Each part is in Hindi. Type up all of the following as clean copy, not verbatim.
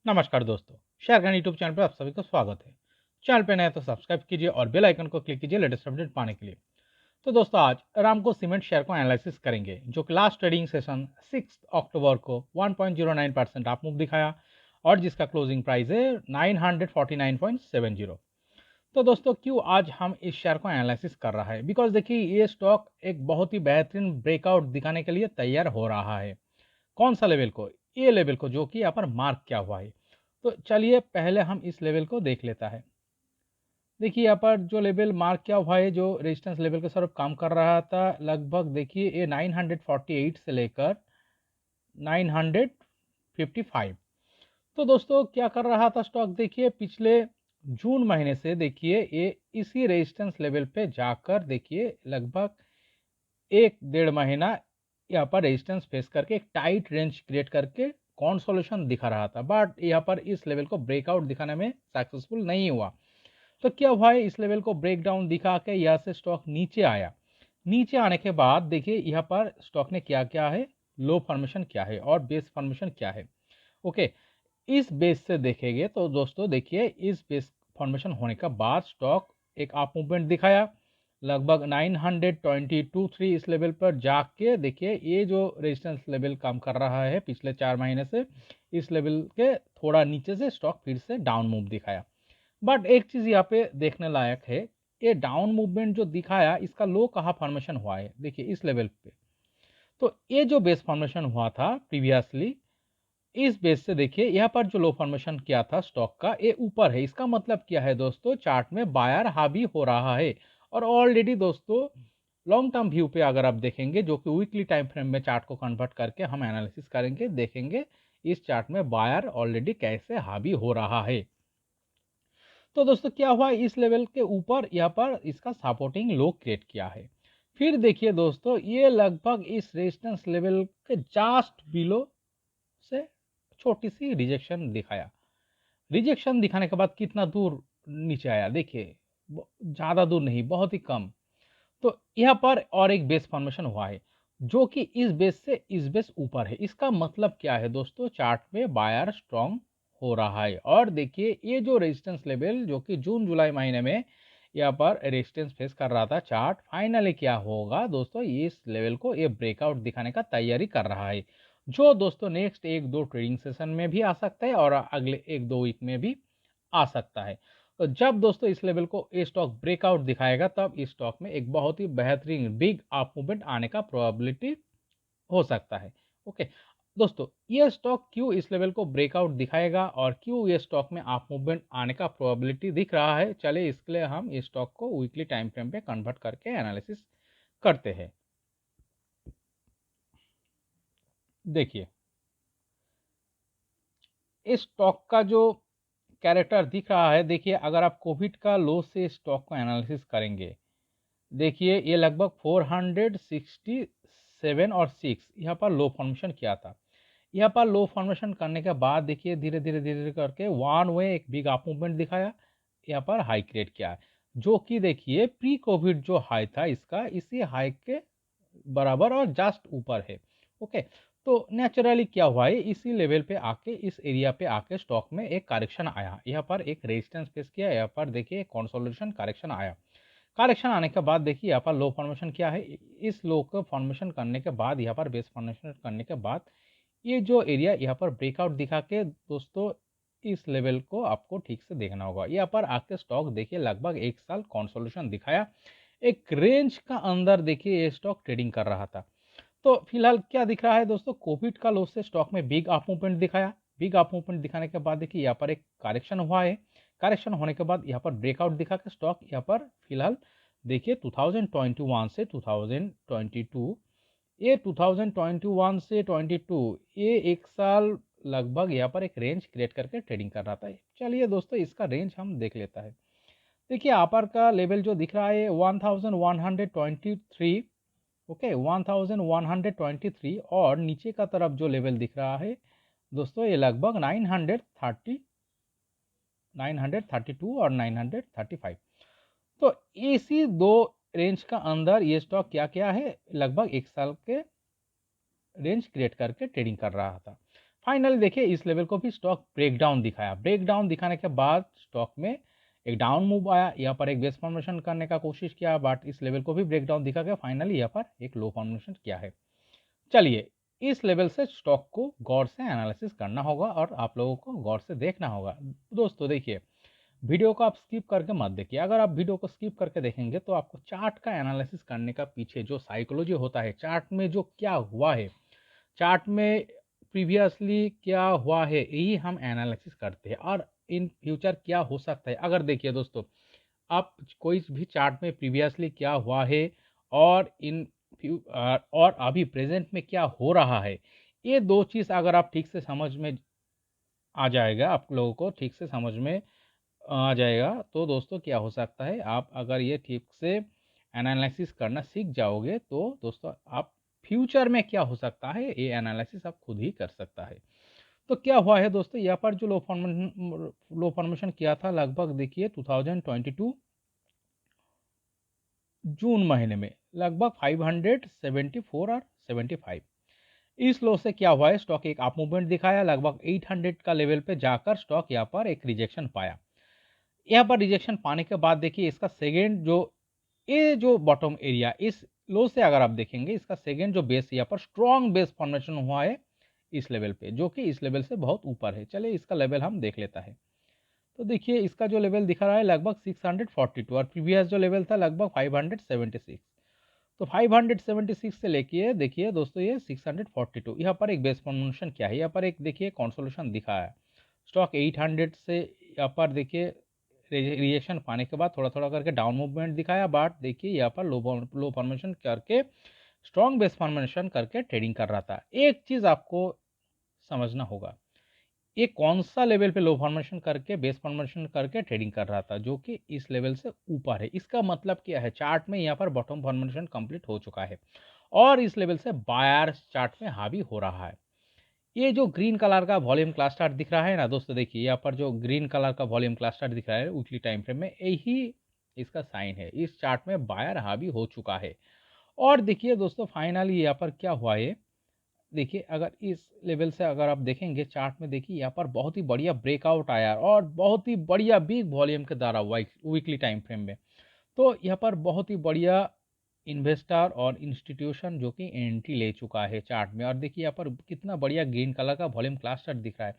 नमस्कार दोस्तों, शेयर खान यूट्यूब चैनल पर आप सभी का स्वागत है। चैनल पे नए तो सब्सक्राइब कीजिए और बेल आइकन को क्लिक कीजिए लेटेस्ट अपडेट पाने के लिए। तो दोस्तों आज रामको सीमेंट शेयर को एनालिसिस करेंगे जो कि लास्ट ट्रेडिंग सेशन 6 अक्टूबर को 1.09% आप मूव दिखाया और जिसका क्लोजिंग प्राइस है 949.70। तो दोस्तों क्यों आज हम इस शेयर को एनालिसिस कर रहा है, बिकॉज देखिए ये स्टॉक एक बहुत ही बेहतरीन ब्रेकआउट दिखाने के लिए तैयार हो रहा है। कौन सा लेवल को? ये लेवल को, जो कि यहाँ पर मार्क किया हुआ है। तो चलिए पहले हम इस लेवल को देख लेता है। देखिए यहाँ पर जो लेवल मार्क किया हुआ है, जो रेजिस्टेंस लेवल के साथ काम कर रहा था, लगभग देखिए ये 948 से लेकर 955। तो दोस्तों क्या कर रहा था स्टॉक? देखिए पिछले जून महीने से देखिए ये इसी रेजिस्टेंस लेवल पे जाकर देखिए लगभग 1 डेढ़ महीना यहाँ पर रेजिस्टेंस फेस करके एक टाइट रेंज क्रिएट करके कॉन्सोलेशन दिखा रहा था, बट यहाँ पर इस लेवल को ब्रेकआउट दिखाने में सक्सेसफुल नहीं हुआ। तो क्या हुआ है, इस लेवल को ब्रेक डाउन दिखा के यहाँ से स्टॉक नीचे आया। नीचे आने के बाद देखिए यहाँ पर स्टॉक ने क्या क्या है, लो फॉर्मेशन क्या है और बेस फॉर्मेशन क्या है। ओके, इस बेस से देखेंगे तो दोस्तों देखिए इस बेस फॉर्मेशन होने के बाद स्टॉक एक अप मूवमेंट दिखाया लगभग 922.3 इस लेवल पर जाके। देखिए ये जो रेजिस्टेंस लेवल काम कर रहा है पिछले 4 महीने से, इस लेवल के थोड़ा नीचे से स्टॉक फिर से डाउन मूव दिखाया। बट एक चीज यहाँ पे देखने लायक है, ये डाउन मूवमेंट जो दिखाया इसका लो कहाँ फॉर्मेशन हुआ है, देखिए इस लेवल पे। तो ये जो बेस फॉर्मेशन हुआ था प्रीवियसली, इस बेस से देखिए यहाँ पर जो लो फॉर्मेशन किया था स्टॉक का, ये ऊपर है। इसका मतलब क्या है दोस्तों, चार्ट में बायर हावी हो रहा है। और ऑलरेडी दोस्तों लॉन्ग टर्म व्यू पे अगर आप देखेंगे, जो कि वीकली टाइम फ्रेम में चार्ट को कन्वर्ट करके हम एनालिसिस करेंगे, देखेंगे इस चार्ट में बायर ऑलरेडी कैसे हावी हो रहा है। तो दोस्तों क्या हुआ, इस लेवल के ऊपर यहाँ पर इसका सपोर्टिंग लो क्रिएट किया है। फिर देखिए दोस्तों ये लगभग इस रेजिस्टेंस लेवल के जस्ट बिलो से छोटी सी रिजेक्शन दिखाया। रिजेक्शन दिखाने के बाद कितना दूर नीचे आया देखिए, ज्यादा दूर नहीं, बहुत ही कम। तो यहाँ पर और एक बेस फॉर्मेशन हुआ है जो कि इस बेस से इस बेस ऊपर है। इसका मतलब क्या है दोस्तों, चार्ट में बायर स्ट्रॉन्ग हो रहा है। और देखिए ये जो रेजिस्टेंस लेवल जो कि जून जुलाई महीने में यहाँ पर रेजिस्टेंस फेस कर रहा था, चार्ट फाइनली क्या होगा दोस्तों, इस लेवल को ये ब्रेकआउट दिखाने का तैयारी कर रहा है, जो दोस्तों नेक्स्ट 1-2 ट्रेडिंग सेशन में भी आ सकता है और अगले 1-2 वीक में भी आ सकता है। तो जब दोस्तों इस लेवल को ये स्टॉक ब्रेकआउट दिखाएगा, तब इस स्टॉक में एक बहुत ही बेहतरीन बिग अप मूवमेंट आने का प्रोबेबिलिटी हो सकता है। ओके दोस्तों, ये स्टॉक क्यों इस लेवल को ब्रेकआउट दिखाएगा और क्यों ये स्टॉक में अप मूवमेंट आने का प्रोबेबिलिटी दिख रहा है, चलिए इसके लिए हम इस स्टॉक को वीकली टाइम फ्रेम पे कन्वर्ट करके एनालिसिस करते हैं। देखिए इस स्टॉक का जो कैरेक्टर दिख रहा है, देखिए अगर आप कोविड का लो से स्टॉक को एनालिसिस करेंगे, देखिए ये लगभग 467 और 6 यहाँ पर लो फॉर्मेशन किया था। यहाँ पर लो फॉर्मेशन करने के बाद देखिए धीरे धीरे धीरे धीरे करके वन वे एक बिग अप मूवमेंट दिखाया, यहाँ पर हाई क्रिएट किया है, जो कि देखिए प्री कोविड जो हाई था इसका इसी हाई के बराबर और जस्ट ऊपर है। ओके, तो नेचुरली क्या हुआ है, इसी लेवल पे आके इस एरिया पे आके स्टॉक में एक करेक्शन आया, यहाँ पर एक रेजिस्टेंस फेस किया, यहाँ पर देखिए कंसोलिडेशन करेक्शन आया। करेक्शन आने के बाद देखिए यहाँ पर लो फॉर्मेशन क्या है, इस लो को फॉर्मेशन करने के बाद यहाँ पर बेस फॉर्मेशन करने के बाद ये जो एरिया यहाँ पर ब्रेकआउट दिखा के दोस्तों, इस लेवल को आपको ठीक से देखना होगा। यहाँ पर आके स्टॉक देखिए लगभग 1 साल कंसोलिडेशन दिखाया, एक रेंज का अंदर देखिए ये स्टॉक ट्रेडिंग कर रहा था। तो फिलहाल क्या दिख रहा है दोस्तों, कोविड का लो से स्टॉक में बिग अप मूवमेंट दिखाया। बिग अप मूवमेंट दिखाने के बाद देखिए यहाँ पर एक करेक्शन हुआ है। करेक्शन होने के बाद यहाँ पर ब्रेकआउट दिखा के स्टॉक यहाँ पर फिलहाल देखिए 2021 से 2022, ये 2021 से 22, ये 1 साल लगभग यहाँ पर एक रेंज क्रिएट करके ट्रेडिंग कर रहा था। चलिए दोस्तों इसका रेंज हम देख लेता है। देखिए अपर का लेवल जो दिख रहा है 1123, ओके 1123, और नीचे का तरफ जो लेवल दिख रहा है दोस्तों ये लगभग 932 और 935। तो इसी दो रेंज का अंदर ये स्टॉक क्या क्या है, लगभग 1 साल के रेंज क्रिएट करके ट्रेडिंग कर रहा था। फाइनली देखिए इस लेवल को भी स्टॉक ब्रेकडाउन दिखाया। ब्रेकडाउन दिखाने के बाद स्टॉक में एक डाउन मूव आया, यहाँ पर एक बेस फॉर्मेशन करने का कोशिश किया, बट इस लेवल को भी ब्रेकडाउन दिखा के फाइनली यहाँ पर एक लो फॉर्मेशन किया है। चलिए, इस लेवल से स्टॉक को गौर से एनालिसिस करना होगा और आप लोगों को गौर से देखना होगा। दोस्तों देखिए, वीडियो को आप स्किप करके मत देखिए। अगर आप वीडियो को स्किप करके देखेंगे तो आपको चार्ट का एनालिसिस करने का पीछे जो साइकोलॉजी होता है, चार्ट में जो क्या हुआ है, चार्ट में प्रीवियसली क्या हुआ है, यही हम एनालिसिस करते हैं और इन फ्यूचर क्या हो सकता है। अगर देखिए दोस्तों, आप कोई भी चार्ट में प्रीवियसली क्या हुआ है और और अभी प्रेजेंट में क्या हो रहा है, ये दो चीज़ अगर आप ठीक से समझ में आ जाएगा, आप लोगों को ठीक से समझ में आ जाएगा, तो दोस्तों क्या हो सकता है, आप अगर ये ठीक से एनालिसिस करना सीख जाओगे तो दोस्तों आप फ्यूचर में क्या हो सकता है ये एनालिसिस आप खुद ही कर सकता है। तो क्या हुआ है दोस्तों, यहाँ पर जो लो फॉर्मेशन किया था लगभग देखिए 2022 जून महीने में, लगभग 574 और 75। इस लो से क्या हुआ है, स्टॉक एक अप मूवमेंट दिखाया, लगभग 800 का लेवल पे जाकर स्टॉक यहाँ पर एक रिजेक्शन पाया। यहाँ पर रिजेक्शन पाने के बाद देखिए इसका सेकेंड जो ये जो बॉटम एरिया इस लो से अगर आप देखेंगे, इसका सेकेंड जो बेस यहाँ पर स्ट्रॉन्ग बेस फॉर्मेशन हुआ है इस लेवल पे, जो कि इस लेवल से बहुत ऊपर है। चलिए इसका लेवल हम देख लेता है। तो देखिए इसका जो लेवल दिखा रहा है लगभग 642 और प्रीवियस जो लेवल था लगभग 576। तो 576 से लेके देखिए दोस्तों ये 642, यहाँ पर एक बेस फॉर्मेशन क्या है, यहाँ पर एक देखिए कॉन्सोलेशन दिखा है। स्टॉक 800 से यहाँ पर देखिए रिएक्शन पाने के बाद थोड़ा थोड़ा करके डाउन मूवमेंट दिखाया, बट देखिए यहाँ पर लो फॉर्मेशन करके स्ट्रॉन्ग बेस फॉर्मेशन करके ट्रेडिंग कर रहा था। एक चीज़ आपको समझना होगा, ये कौन सा लेवल पे लो फॉर्मेशन करके बेस फॉर्मेशन करके ट्रेडिंग कर रहा था, जो कि इस लेवल से ऊपर है। इसका मतलब क्या है, चार्ट में यहाँ पर बॉटम फॉर्मेशन कंप्लीट हो चुका है और इस लेवल से बायर चार्ट में हावी हो रहा है। ये जो ग्रीन कलर का वॉल्यूम क्लस्टर दिख रहा है ना दोस्तों, देखिए यहाँ पर जो ग्रीन कलर का वॉल्यूम क्लस्टर दिख रहा है वीकली टाइम फ्रेम में, यही इसका साइन है, इस चार्ट में बायर हावी हो चुका है। और देखिए दोस्तों फाइनली यहाँ पर क्या हुआ है, देखिए अगर इस लेवल से अगर आप देखेंगे चार्ट में, देखिए यहाँ पर बहुत ही बढ़िया ब्रेकआउट आया और बहुत ही बढ़िया बिग वॉल्यूम के द्वारा वीकली टाइम फ्रेम में। तो यहाँ पर बहुत ही बढ़िया इन्वेस्टर और इंस्टीट्यूशन जो कि एंट्री ले चुका है चार्ट में, और देखिए यहाँ पर कितना बढ़िया ग्रीन कलर का वॉल्यूम क्लस्टर दिख रहा है।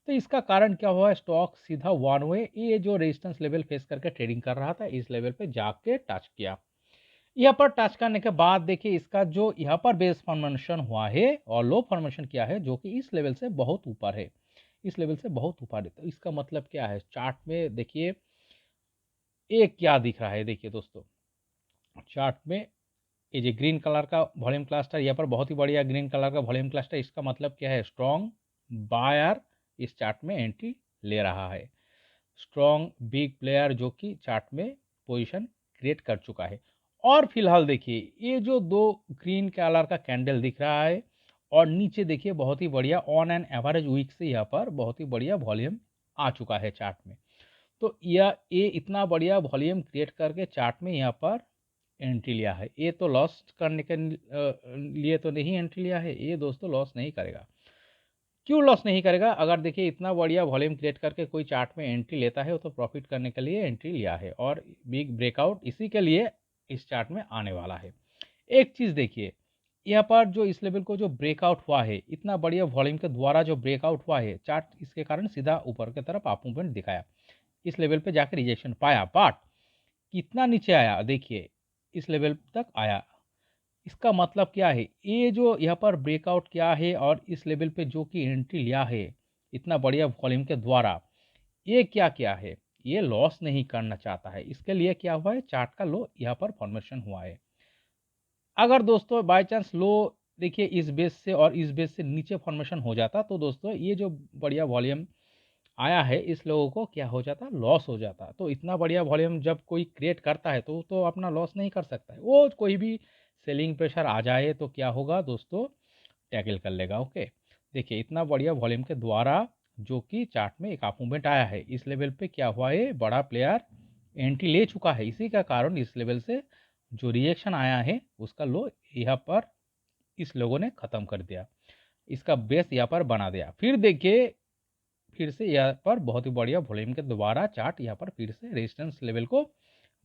तो इसका कारण क्या हुआ, स्टॉक सीधा वन वे ये जो रेजिस्टेंस लेवल फेस करके ट्रेडिंग कर रहा था, इस लेवल पे जाके टच किया। यहाँ पर टच करने के बाद देखिए इसका जो यहाँ पर बेस फॉर्मेशन हुआ है और लो फॉर्मेशन किया है, जो कि इस लेवल से बहुत ऊपर है, इस लेवल से बहुत ऊपर है। तो इसका मतलब क्या है, चार्ट में देखिए एक क्या दिख रहा है, देखिए दोस्तों चार्ट में ये जो ग्रीन कलर का वॉल्यूम क्लस्टर, यहाँ पर बहुत ही बढ़िया ग्रीन कलर का वॉल्यूम क्लस्टर, इसका मतलब क्या है, स्ट्रॉन्ग बायर इस चार्ट में एंट्री ले रहा है, स्ट्रॉन्ग बिग प्लेयर जो कि चार्ट में पोजीशन क्रिएट कर चुका है। और फिलहाल देखिए ये जो दो ग्रीन कलर का कैंडल दिख रहा है और नीचे देखिए बहुत ही बढ़िया ऑन एन एवरेज वीक से यहाँ पर बहुत ही बढ़िया वॉल्यूम आ चुका है चार्ट में। तो यह ये इतना बढ़िया वॉल्यूम क्रिएट करके चार्ट में यहाँ पर एंट्री लिया है, ये तो लॉस करने के लिए तो नहीं एंट्री लिया है, ये दोस्तों लॉस नहीं करेगा। क्यों लॉस नहीं करेगा, अगर देखिए इतना बढ़िया वॉल्यूम क्रिएट करके कोई चार्ट में एंट्री लेता है तो प्रॉफिट करने के लिए एंट्री लिया है और बिग ब्रेकआउट इसी के लिए इस चार्ट में आने वाला है। एक चीज़ देखिए, यहाँ पर जो इस लेवल को जो ब्रेकआउट हुआ है, इतना बढ़िया वॉल्यूम के द्वारा जो ब्रेकआउट हुआ है, चार्ट इसके कारण सीधा ऊपर की तरफ अप मूवमेंट दिखाया, इस लेवल पे जाकर रिजेक्शन पाया, बट कितना नीचे आया देखिए, इस लेवल तक आया। इसका मतलब क्या है, ये जो यहाँ पर ब्रेकआउट किया है और इस लेवल पे जो कि एंट्री लिया है इतना बढ़िया वॉल्यूम के द्वारा, ये क्या किया है, ये लॉस नहीं करना चाहता है, इसके लिए क्या हुआ है, चार्ट का लो यहाँ पर फॉर्मेशन हुआ है। अगर दोस्तों बाय चांस लो देखिए इस बेस से और इस बेस से नीचे फॉर्मेशन हो जाता, तो दोस्तों ये जो बढ़िया वॉल्यूम आया है इस लोगों को क्या हो जाता, लॉस हो जाता। तो इतना बढ़िया वॉल्यूम जब कोई क्रिएट करता है तो अपना लॉस नहीं कर सकता है, वो कोई भी सेलिंग प्रेशर आ जाए तो क्या होगा दोस्तों, टैकल कर लेगा। ओके, देखिए इतना बढ़िया वॉल्यूम के द्वारा जो कि चार्ट में एक अप मूवमेंट आया है, इस लेवल पे क्या हुआ है, बड़ा प्लेयर एंट्री ले चुका है, इसी का कारण इस लेवल से जो रिएक्शन आया है उसका लो यहाँ पर इस लोगों ने ख़त्म कर दिया। इसका बेस यहाँ पर बना दिया। फिर देखिए फिर से यहाँ पर बहुत ही बढ़िया वॉल्यूम के दोबारा चार्ट यहाँ पर फिर से रेजिस्टेंस लेवल को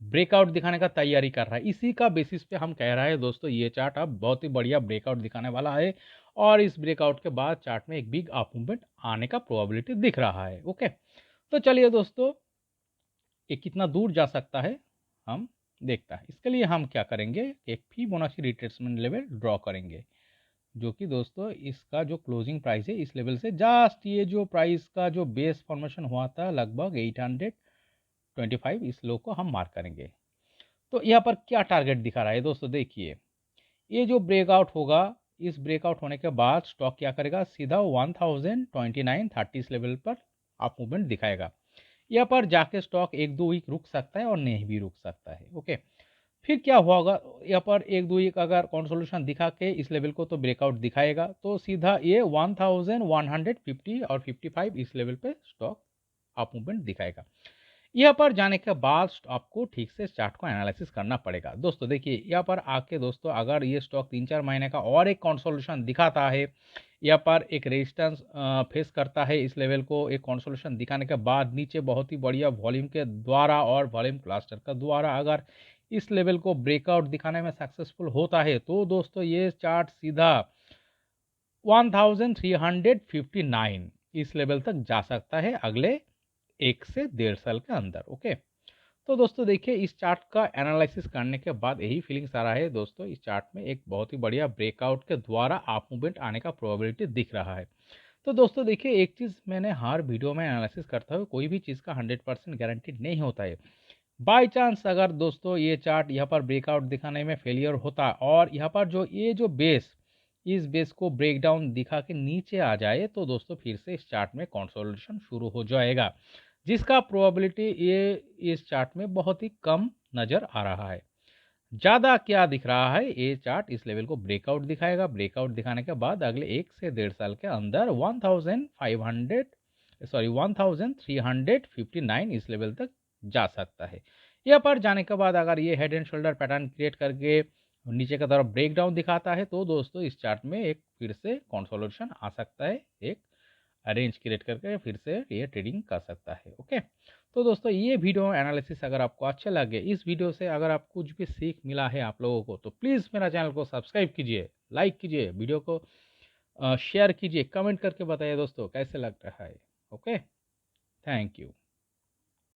ब्रेकआउट दिखाने का तैयारी कर रहा है। इसी का बेसिस पे हम कह रहे हैं दोस्तों ये चार्ट अब बहुत ही बढ़िया ब्रेकआउट दिखाने वाला है और इस ब्रेकआउट के बाद चार्ट में एक बिग अप मूवमेंट आने का प्रोबेबिलिटी दिख रहा है। ओके, तो चलिए दोस्तों ये कितना दूर जा सकता है हम देखता है। इसके लिए हम क्या करेंगे, एक फिबोनाची रिट्रेसमेंट लेवल ड्रॉ करेंगे, जो कि दोस्तों इसका जो क्लोजिंग प्राइस है इस लेवल से जस्ट ये जो प्राइस का जो बेस फॉर्मेशन हुआ था लगभग 825, इस लो को हम मार्क करेंगे। तो यहाँ पर क्या टारगेट दिखा रहा है दोस्तों, देखिए ये जो ब्रेकआउट होगा, इस ब्रेकआउट होने के बाद स्टॉक क्या करेगा, सीधा 1029.30 इस लेवल पर अप मूवमेंट दिखाएगा। यहाँ पर जाके स्टॉक 1-2 वीक रुक सकता है और नहीं भी रुक सकता है। ओके, फिर क्या होगा, यहाँ पर 1-2 वीक अगर कंसोलिडेशन दिखा के इस लेवल को तो ब्रेकआउट दिखाएगा तो सीधा ये 1150 और 55 इस लेवल पे स्टॉक अप मूवमेंट दिखाएगा। यहाँ पर जाने के बाद आपको ठीक से चार्ट को एनालिसिस करना पड़ेगा। दोस्तों देखिए यहाँ पर आके दोस्तों अगर ये स्टॉक 3-4 महीने का और एक कंसोलिडेशन दिखाता है, यहाँ पर एक रेजिस्टेंस फेस करता है इस लेवल को, एक कंसोलिडेशन दिखाने के बाद नीचे बहुत ही बढ़िया वॉल्यूम के द्वारा और वॉल्यूम क्लस्टर का द्वारा अगर इस लेवल को ब्रेकआउट दिखाने में सक्सेसफुल होता है तो दोस्तों ये चार्ट सीधा 1359 इस लेवल तक जा सकता है अगले 1 से 1.5 साल के अंदर। ओके, तो दोस्तों देखिए इस चार्ट का एनालिसिस करने के बाद यही फीलिंग्स आ रहा है दोस्तों, इस चार्ट में एक बहुत ही बढ़िया ब्रेकआउट के द्वारा अप मूवमेंट आने का प्रोबेबिलिटी दिख रहा है। तो दोस्तों देखिए एक चीज़ मैंने हर वीडियो में एनालिसिस करता हूँ, कोई भी चीज़ का 100% गारंटीड नहीं होता है। बाय चांस अगर दोस्तों ये चार्ट यहाँ पर ब्रेकआउट दिखाने में फेलियर होता और यहाँ पर जो ये जो बेस, इस बेस को ब्रेकडाउन दिखा के नीचे आ जाए तो दोस्तों फिर से इस चार्ट में कंसोलिडेशन शुरू हो जाएगा, जिसका प्रोबेबिलिटी ये इस चार्ट में बहुत ही कम नज़र आ रहा है। ज़्यादा क्या दिख रहा है, ये चार्ट इस लेवल को ब्रेकआउट दिखाएगा, ब्रेकआउट दिखाने के बाद अगले 1 से 1.5 साल के अंदर 1359 इस लेवल तक जा सकता है। यहाँ पर जाने के बाद अगर ये head and shoulder pattern create करके नीचे की तरफ ब्रेकडाउन दिखाता है तो दोस्तों इस चार्ट में एक फिर से कंसोलिडेशन आ सकता है, एक रेंज क्रिएट करके फिर से ये ट्रेडिंग कर सकता है। ओके, तो दोस्तों ये वीडियो एनालिसिस अगर आपको अच्छा लगे, इस वीडियो से अगर आप कुछ भी सीख मिला है आप लोगों को, तो प्लीज़ मेरा चैनल को सब्सक्राइब कीजिए, लाइक कीजिए, वीडियो को शेयर कीजिए, कमेंट करके बताइए दोस्तों कैसे लग रहा है। Okay, thank you.